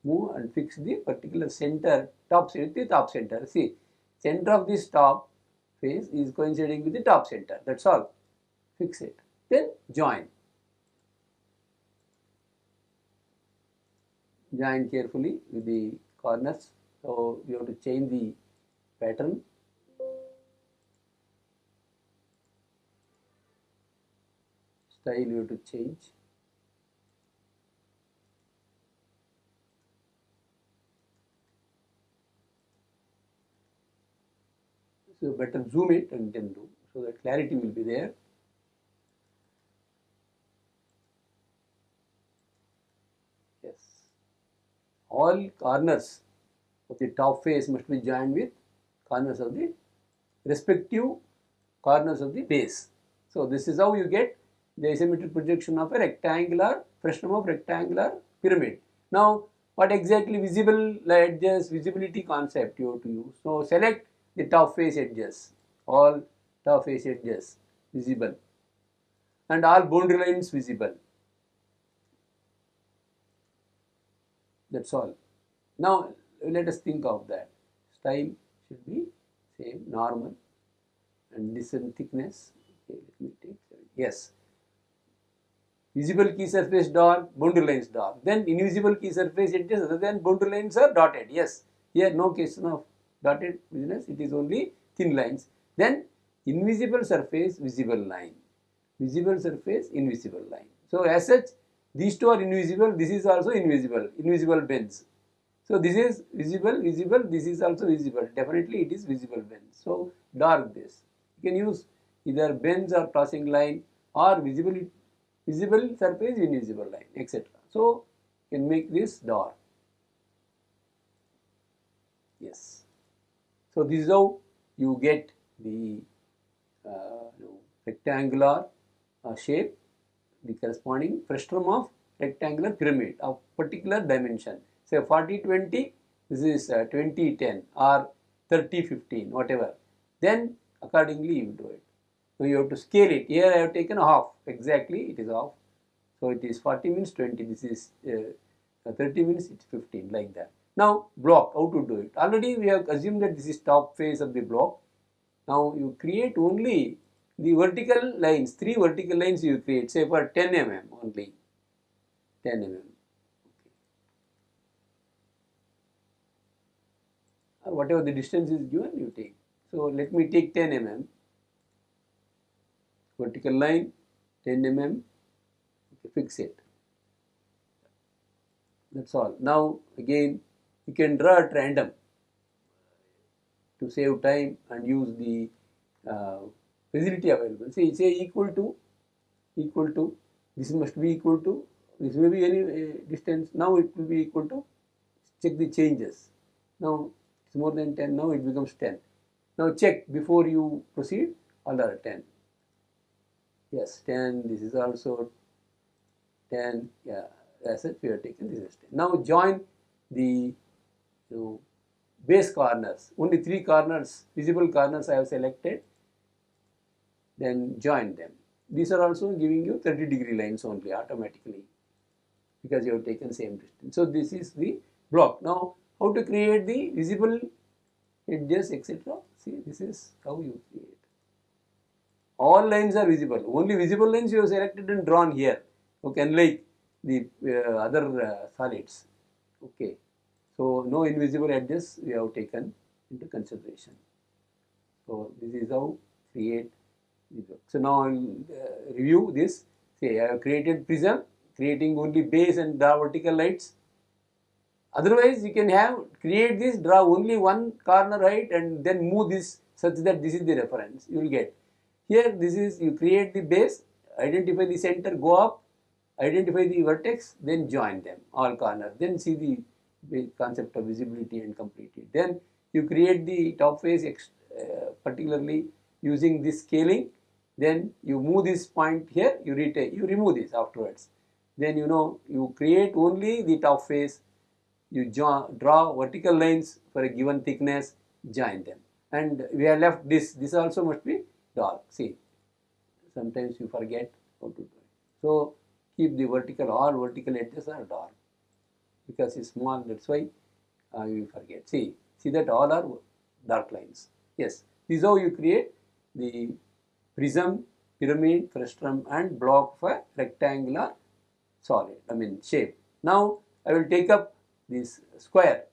S1: Move and fix the particular center, top center. See, center of this top face is coinciding with the top center, that's all. Fix it. Then join. Join carefully with the corners. So you have to change the pattern. Style you have to change. So better zoom it and then do, so that clarity will be there. Yes. All corners of the top face must be joined with corners of the respective corners of the base. So this is how you get the isometric projection of a rectangular frustum of rectangular pyramid. Now what exactly visible edges, visibility concept you have to use. So select the top face edges, all top face edges visible, and all boundary lines visible. That's all. Now let us think of that. Style should be same, normal, and this and thickness. Okay, let me take, yes. Visible key surface dark, boundary lines dark. Then invisible key surface edges other than boundary lines are dotted. Yes, here no question of dotted business, it is only thin lines. Then invisible surface, visible line. visible surface, invisible line. So as such, these two are invisible, this is also invisible, invisible bends. So this is visible, visible, this is also visible, definitely it is visible bends. So dark this. You can use either bends or crossing line or visible surface, invisible line, etc. So you can make this dark. Yes. So this is how you get the rectangular shape, the corresponding frustum of rectangular pyramid of particular dimension. Say 40-20, this is 20-10 or 30-15, whatever. Then accordingly you do it. So you have to scale it. Here I have taken half, exactly it is half. So it is 40 means 20, this is 30 means it's 15, like that. Now block, how to do it? Already we have assumed that this is top face of the block. Now you create only the vertical lines, 3 vertical lines you create, say for 10 mm only, 10 mm. Or whatever the distance is given, you take. So let me take 10 mm, vertical line, 10 mm, okay, fix it. That's all. Now again, you can draw at random to save time and use the facility available. Say equal to, this must be equal to, this may be any distance, now it will be equal to, check the changes. Now it's more than 10, now it becomes 10. Now check before you proceed, all are 10. Yes, 10, this is also 10, yeah, as such we have taken this as 10. Now join the base corners, only 3 corners, visible corners I have selected, then join them. These are also giving you 30-degree lines only automatically because you have taken same distance. So this is the block. Now how to create the visible edges, etc. See, this is how you create. All lines are visible. Only visible lines you have selected and drawn here. Okay, unlike the other solids. Okay. So no invisible edges we have taken into consideration. So this is how create the block. So now I will review this. Say I have created prism, creating only base and draw vertical lines. Otherwise you can have create this, draw only one corner right and then move this such that this is the reference you will get. Here this is, you create the base, identify the center, go up, identify the vertex, then join them all corners, then see the concept of visibility and complete it. Then you create the top face particularly using this scaling, then you move this point here, you remove this afterwards. Then you create only the top face, you draw vertical lines for a given thickness, join them, and we have left this also must be dark. See, sometimes you forget how to do it. So keep the vertical, all vertical edges are dark because it's small, that's why you forget. See that all are dark lines. Yes, this is how you create the prism, pyramid, frustum and block of a rectangular solid, shape. Now I will take up this square.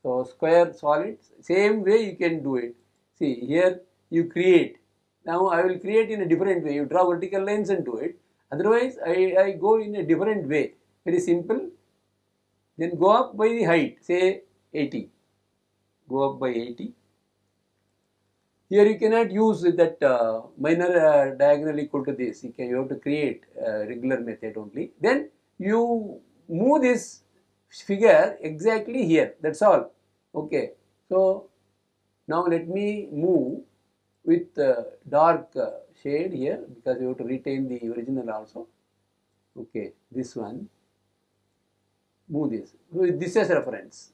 S1: So square solids, same way you can do it. See here you create. Now I will create in a different way. You draw vertical lines and do it. Otherwise I go in a different way. Very simple. Then go up by the height, say 80. Go up by 80. Here you cannot use that minor diagonal equal to this. You have to create a regular method only. Then you move this figure exactly here. That's all. Okay. So now let me move with dark shade here because you have to retain the original also. Okay, this one. Move this. With this as reference.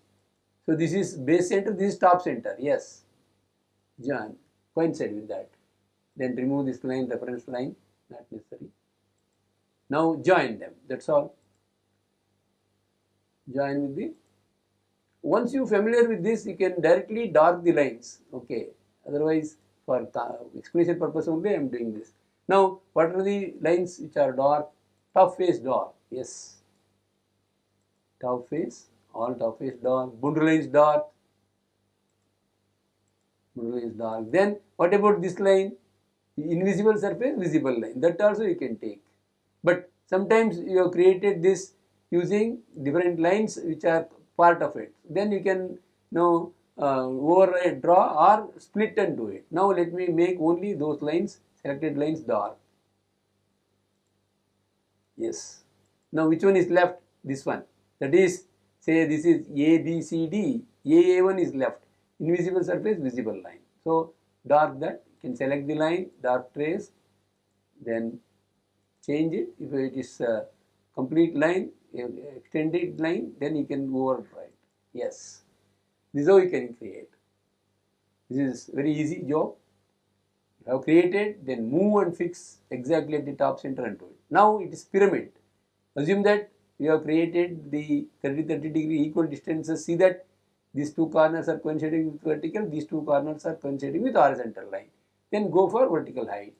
S1: So this is base center, this is top center. Yes. Join. Coincide with that. Then remove this line, reference line. Not necessary. Now join them. That's all. Join with the. Once you familiar with this, you can directly dark the lines. Okay. Otherwise, for explanation purpose only, I am doing this. Now, what are the lines which are dark? Top face dark. Yes. Top face, all top face dark. Boundary lines dark. Boundary lines dark. Then, what about this line? invisible surface, visible line, that also you can take. But sometimes you have created this using different lines which are part of it, then you can now override, draw or split and do it. Now let me make only those lines, selected lines dark. Yes. Now which one is left? This one. That is, say this is A, B, C, D. A1 is left. Invisible surface, visible line. So dark that. You can select the line, dark trace, then change it. If it is a complete line, extended line, then you can override. Yes. This is how you can create. This is very easy job. You have created, then move and fix exactly at the top center and do it. Now it is pyramid. Assume that you have created the 30 degree equal distances. See that these two corners are coinciding with vertical, these two corners are coinciding with horizontal line. Then go for vertical height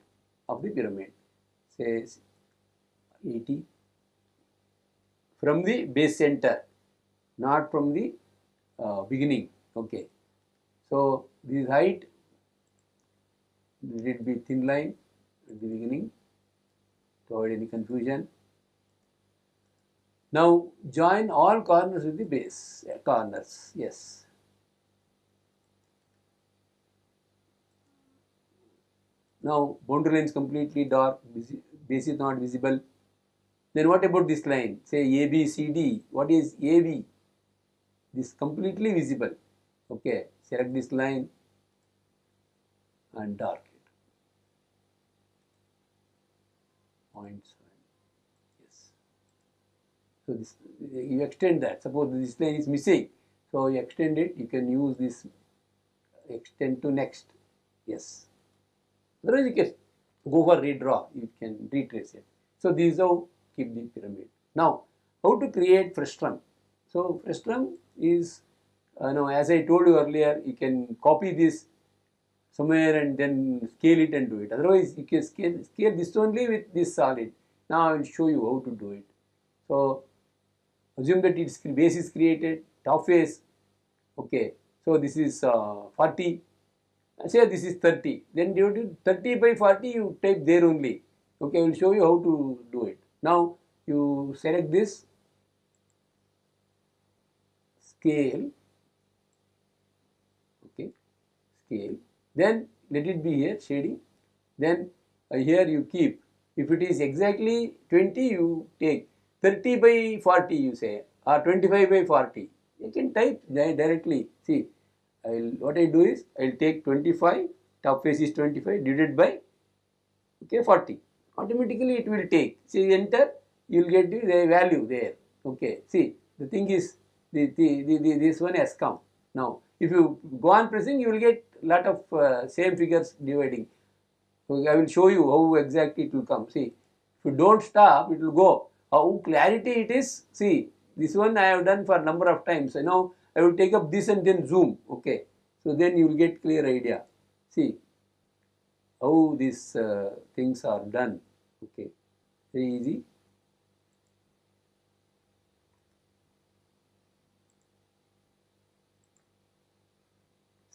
S1: of the pyramid. Say 80 from the base center, not from the beginning. Okay. So this height, let it be thin line at the beginning to avoid any confusion. Now join all corners with the base corners. Yes. Now boundary line is completely dark, base is not visible. Then what about this line? Say ABCD. What is AB? This completely visible. Okay. Select this line and dark it. 0.7. Yes. So this, you extend that. Suppose this line is missing. So you extend it. You can use this extend to next. Yes. Otherwise you can go for redraw. You can retrace it. So this is how keep the pyramid. Now how to create frustum? So frustum is as I told you earlier, you can copy this somewhere and then scale it and do it. Otherwise you can scale this only with this solid. Now I will show you how to do it. So assume that its base is created, top face. Okay. So this is 40. Say this is 30. Then you do 30 by 40, you type there only. Okay, I will show you how to do it. Now you select this scale. Okay, scale. Then let it be here shading. Then here you keep. If it is exactly 20, you take 30 by 40. You say or 25 by 40. You can type directly. See. What I do is I will take 25, top face is 25 divided by 40. Automatically it will take. See, enter, you will get the value there. Okay. See, the thing is this one has come. Now, if you go on pressing, you will get lot of same figures dividing. So I will show you how exactly it will come. See, if you don't stop, it will go. How clarity it is. See, this one I have done for a number of times. So now I will take up this and then zoom. Okay. So then you will get clear idea. See how these things are done. Okay. Very easy.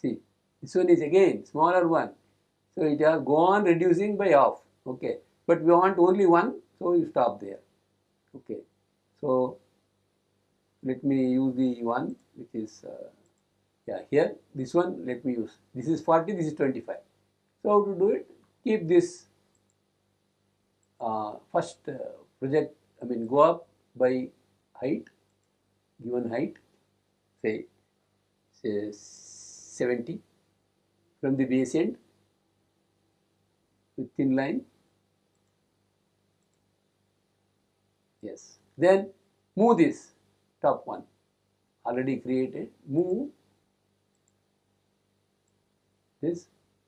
S1: See, this one is again smaller one. So it has gone reducing by half. Okay. But we want only one. So you stop there. Okay. So let me use the one which is here this one let me use. This is 40, this is 25. So how to do it? Keep this first project, go up by height, given height, say 70 from the base end with thin line. Yes. Then move this top one already created, move this,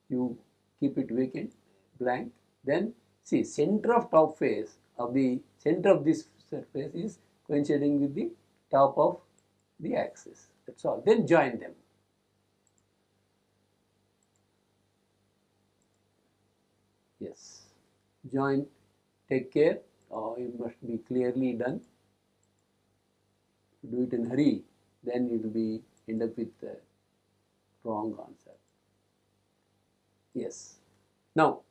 S1: you keep it vacant, blank. Then see, center of top face of the center of this surface is coinciding with the top of the axis. That's all. Then join them. Yes. Join. Take care. It must be clearly done. Do it in a hurry, then you will be end up with wrong answer. Yes. Now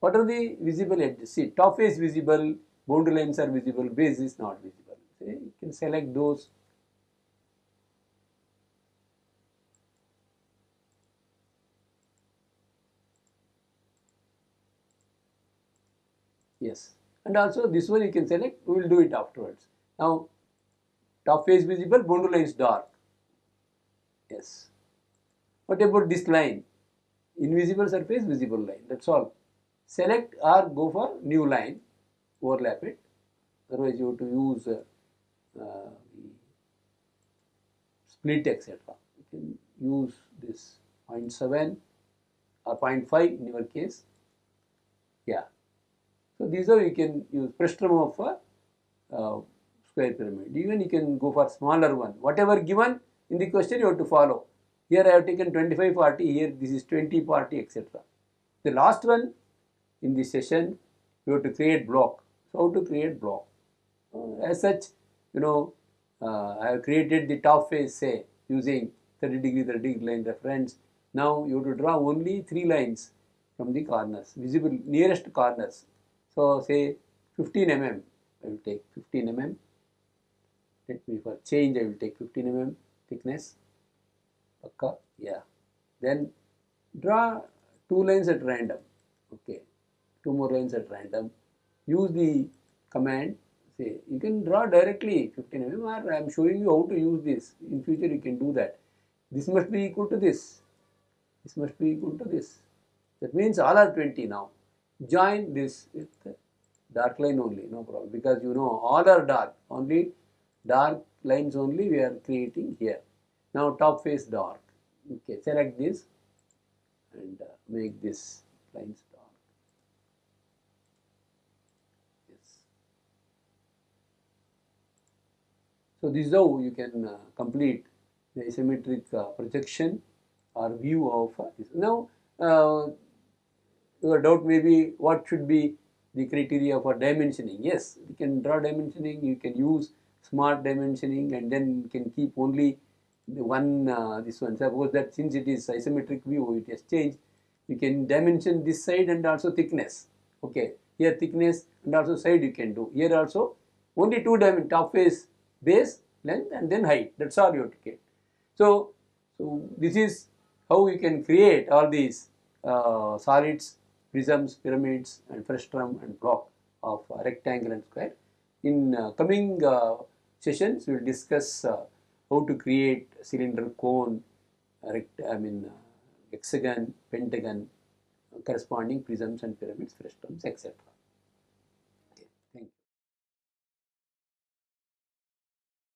S1: What are the visible edges? See, top face visible, boundary lines are visible, base is not visible. See, you can select those. Yes, and also this one you can select, we will do it afterwards. Now, top face visible, boundary line is dark. Yes. What about this line? Invisible surface, visible line, that's all. Select or go for new line, overlap it, otherwise you have to use split etc. You can use this 0.7 or 0.5 in your case. Yeah. So these are you can use prestrum of a square pyramid. Even you can go for smaller one. Whatever given in the question you have to follow. Here I have taken 25 40, here this is 20 40 etc. The last one in this session you have to create block. So how to create block? As such, I have created the top face say using 30 degree line reference. Now you have to draw only 3 lines from the corners, visible nearest corners. So say 15 mm, I will take 15 mm. Let me for change I will take 15 mm thickness. Okay, yeah. Then draw 2 lines at random. Okay, 2 more lines at random. Use the command. Say you can draw directly 15 mm, or I am showing you how to use this. In future you can do that. This must be equal to this. This must be equal to this. That means all are 20 now. Join this with the dark line only, no problem, because all are dark. Only dark lines only we are creating here. Now top face dark. Okay, select this and make this lines dark. Yes. So this is how you can complete the isometric projection or view of this. Now your doubt may be what should be the criteria for dimensioning. Yes, you can draw dimensioning, you can use smart dimensioning, and then you can keep only the one this one. Suppose that since it is isometric view, it has changed. You can dimension this side and also thickness. Okay, here thickness and also side you can do. Here also only 2 dimension, top face, base, length, and then height. That's all you have to get. So this is how you can create all these solids, prisms, pyramids, and frustrum and block of rectangle and square. In coming sessions, we will discuss how to create cylinder, cone, hexagon, pentagon, corresponding prisms and pyramids, frustrums, etc.